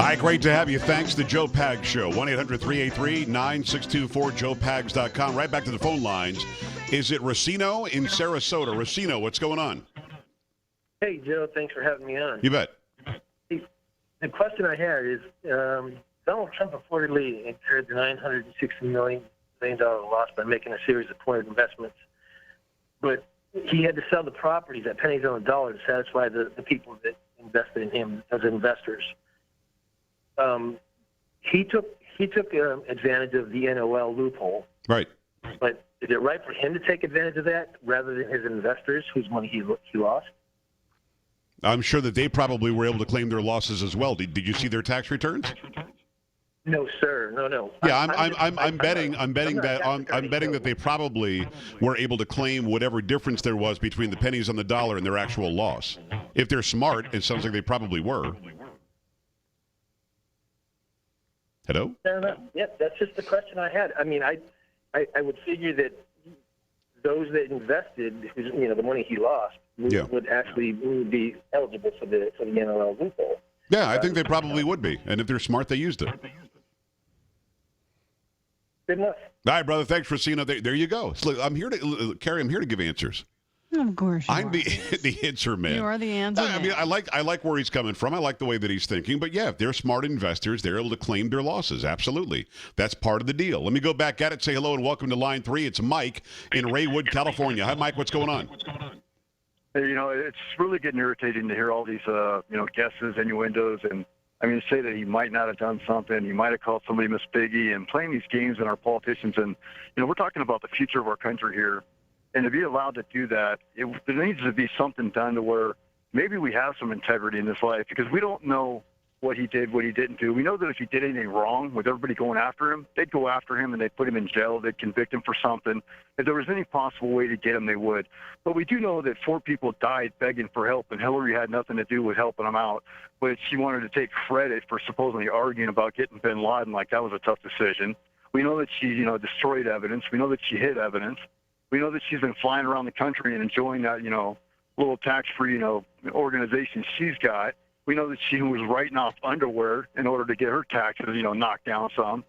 Hi, great to have you. Thanks, The Joe Pags Show. 1-800-383-9624, joepags.com. Right back to the phone lines. Is it Racino in Sarasota? Racino, what's going on? Hey, Joe. Thanks for having me on. You bet. The question I had is, Donald Trump reportedly incurred the $960 million loss by making a series of pointed investments. But he had to sell the properties at pennies on the dollar to satisfy the people that invested in him as investors. He took advantage of the NOL loophole. Right. But is it right for him to take advantage of that rather than his investors, whose money he lost? I'm sure that they probably were able to claim their losses as well. Did you see their tax returns? No, sir. No. Yeah, I'm betting that they probably were able to claim whatever difference there was between the pennies on the dollar and their actual loss. If they're smart, it sounds like they probably were. Hello? Yeah, that's just the question I had. I mean, I would figure that those that invested, the money he lost, would actually be eligible for the NOL loophole. Yeah, I think they probably would be, and if they're smart, they used it. Good enough. All right, brother. Thanks for seeing it. There you go. So, look, Carrie, I'm here to give answers. Of course you I'm are. the answer man. You are the answer man. I mean, I like where he's coming from. I like the way that he's thinking. But yeah, if they're smart investors, they're able to claim their losses. Absolutely. That's part of the deal. Let me go back at it. Say hello and welcome to Line 3. It's Mike in Raywood, California. Hi, Mike. What's going on? Hey, it's really getting irritating to hear all these, guesses, innuendos, and say that he might not have done something. He might have called somebody Miss Piggy and playing these games in our politicians. And, we're talking about the future of our country here. And to be allowed to do that, there needs to be something done to where maybe we have some integrity in this life, because we don't know what he did, what he didn't do. We know that if he did anything wrong, with everybody going after him, they'd go after him and they'd put him in jail. They'd convict him for something. If there was any possible way to get him, they would. But we do know that 4 people died begging for help, and Hillary had nothing to do with helping them out. But she wanted to take credit for supposedly arguing about getting bin Laden, like that was a tough decision. We know that she, destroyed evidence. We know that she hid evidence. We know that she's been flying around the country and enjoying that, little tax-free, organization she's got. We know that she was writing off underwear in order to get her taxes, knocked down some.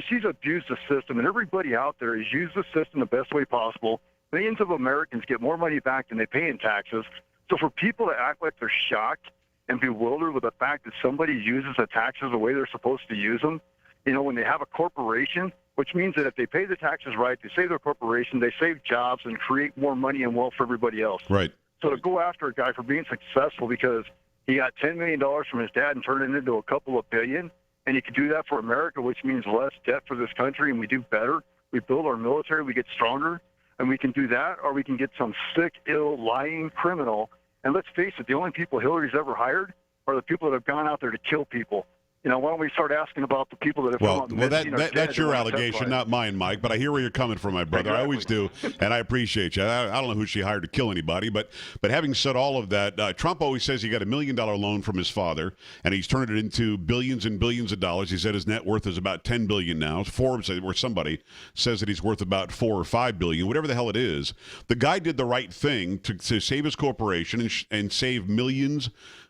She's abused the system, and everybody out there has used the system the best way possible. Millions of Americans get more money back than they pay in taxes. So for people to act like they're shocked and bewildered with the fact that somebody uses the taxes the way they're supposed to use them, when they have a corporation, which means that if they pay the taxes right, they save their corporation, they save jobs and create more money and wealth for everybody else. Right. So to go after a guy for being successful because he got $10 million from his dad and turned it into a couple of billion, and he could do that for America, which means less debt for this country, and we do better. We build our military, we get stronger, and we can do that, or we can get some sick, ill, lying criminal. And let's face it, the only people Hillary's ever hired are the people that have gone out there to kill people. Why don't we start asking about the people that have come up and that's your allegation, not mine, Mike. But I hear where you're coming from, my brother. Exactly. I always do, and I appreciate you. I don't know who she hired to kill anybody, but having said all of that, Trump always says he got $1 million loan from his father, and he's turned it into billions and billions of dollars. He said his net worth is about $10 billion now. Forbes, or somebody, says that he's worth about $4 or $5 billion, whatever the hell it is. The guy did the right thing to save his corporation and save millions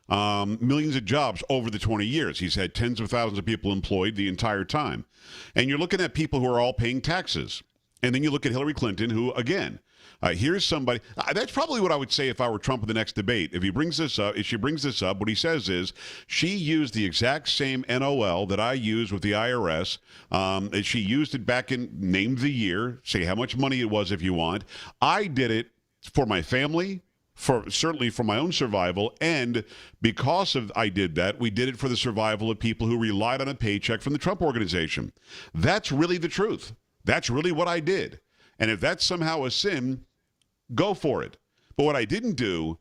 of jobs over the 20 years. He's had tens of thousands of people employed the entire time. And you're looking at people who are all paying taxes. And then you look at Hillary Clinton, who, again, here's somebody. That's probably what I would say if I were Trump in the next debate. If she brings this up, what he says is she used the exact same NOL that I use with the IRS. And she used it back in, name the year, say how much money it was if you want. I did it for my family, certainly for my own survival, and because I did that, we did it for the survival of people who relied on a paycheck from the Trump organization. That's really the truth. That's really what I did. And if that's somehow a sin, go for it. But what I didn't do,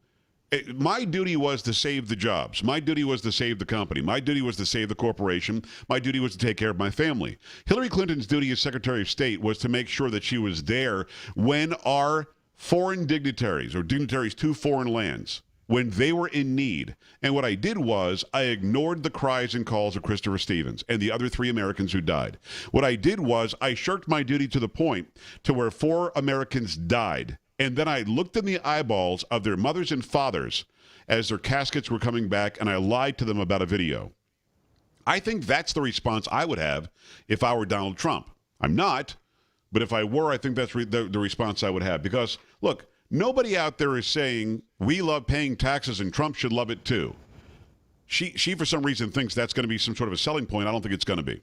my duty was to save the jobs. My duty was to save the company. My duty was to save the corporation. My duty was to take care of my family. Hillary Clinton's duty as Secretary of State was to make sure that she was there when our foreign dignitaries, or dignitaries to foreign lands, when they were in need. And what I did was I ignored the cries and calls of Christopher Stevens and the other 3 Americans who died. What I did was I shirked my duty to the point to where 4 Americans died. And then I looked in the eyeballs of their mothers and fathers as their caskets were coming back, and I lied to them about a video. I think that's the response I would have if I were Donald Trump. I'm not, but if I were, I think that's the response I would have. Because, look, nobody out there is saying we love paying taxes and Trump should love it too. She for some reason thinks that's going to be some sort of a selling point. I don't think it's going to be.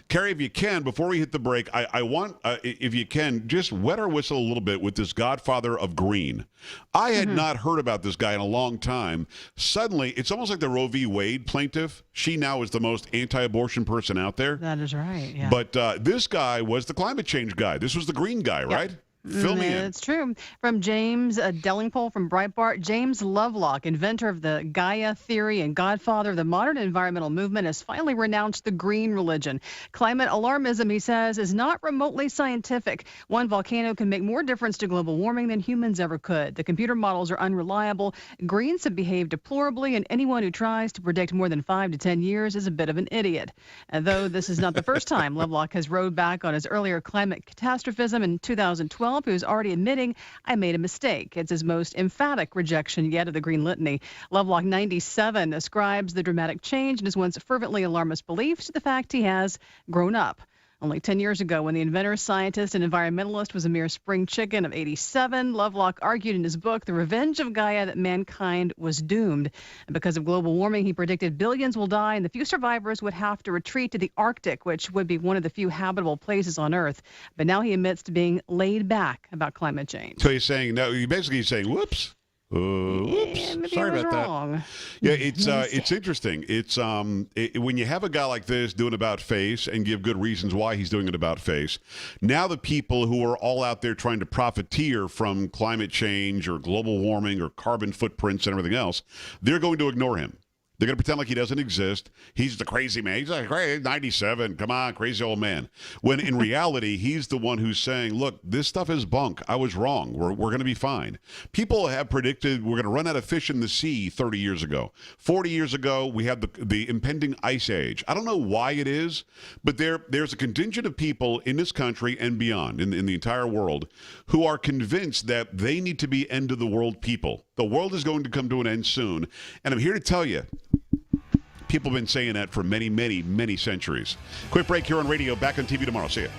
Carrie, if you can, before we hit the break, I want, if you can, just wet our whistle a little bit with this godfather of green. I had not heard about this guy in a long time. Suddenly, it's almost like the Roe v. Wade plaintiff. She now is the most anti-abortion person out there. That is right, yeah. But this guy was the climate change guy. This was the green guy, right? Fill me in. It's true. From James Dellingpole from Breitbart, James Lovelock, inventor of the Gaia theory and godfather of the modern environmental movement, has finally renounced the green religion. Climate alarmism, he says, is not remotely scientific. One volcano can make more difference to global warming than humans ever could. The computer models are unreliable. Greens have behaved deplorably, and anyone who tries to predict more than 5 to 10 years is a bit of an idiot. And though this is not the first time Lovelock has rode back on his earlier climate catastrophism in 2012, who's already admitting, I made a mistake. It's his most emphatic rejection yet of the Green Litany. Lovelock, 97, ascribes the dramatic change in his once fervently alarmist beliefs to the fact he has grown up. Only 10 years ago, when the inventor, scientist, and environmentalist was a mere spring chicken of 87, Lovelock argued in his book, The Revenge of Gaia, that mankind was doomed. And because of global warming, he predicted billions will die, and the few survivors would have to retreat to the Arctic, which would be one of the few habitable places on Earth. But now he admits to being laid back about climate change. So he's saying, no, you're basically saying, whoops. Oops. Sorry about wrong. that. Yeah, it's interesting. It's when you have a guy like this doing about face and give good reasons why he's doing it about face. Now the people who are all out there trying to profiteer from climate change or global warming or carbon footprints and everything else, they're going to ignore him. They're going to pretend like he doesn't exist. He's the crazy man. He's like, hey, 97. Come on, crazy old man. When in reality, he's the one who's saying, look, this stuff is bunk. I was wrong. We're going to be fine. People have predicted we're going to run out of fish in the sea 30 years ago. 40 years ago, we had the impending ice age. I don't know why it is, but there's a contingent of people in this country and beyond, in the entire world, who are convinced that they need to be end of the world people. The world is going to come to an end soon. And I'm here to tell you, people have been saying that for many, many, many centuries. Quick break here on radio. Back on TV tomorrow. See you.